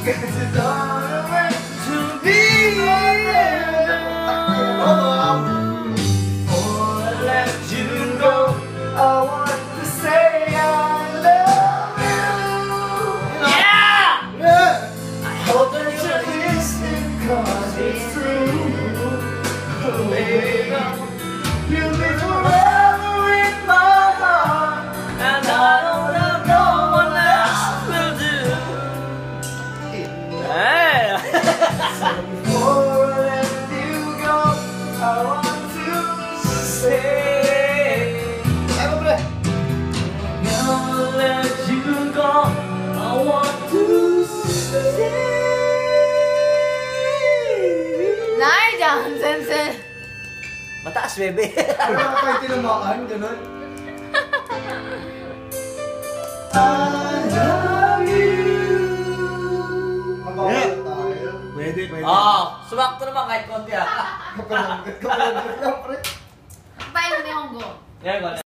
it's all meant to be. Before I let you go, I want to say I love you. Yeah! I hope that you're listening, 'cause it's true. Baby, you'll be forever in my heart, and I don't have no one else will do. Eh! So before I let you go, I want to say, I'm gonna let you go. I want to say. Naijan, sensei. Mataas, bebe. Ano ka kayo tinamaan? Ganun? I love you. Mabawal tayo. Pwede, pwede. Oo, sumakto naman kahit konti ah. Kapalanggat ka, pre. Paano ni Honggo? Ngayon,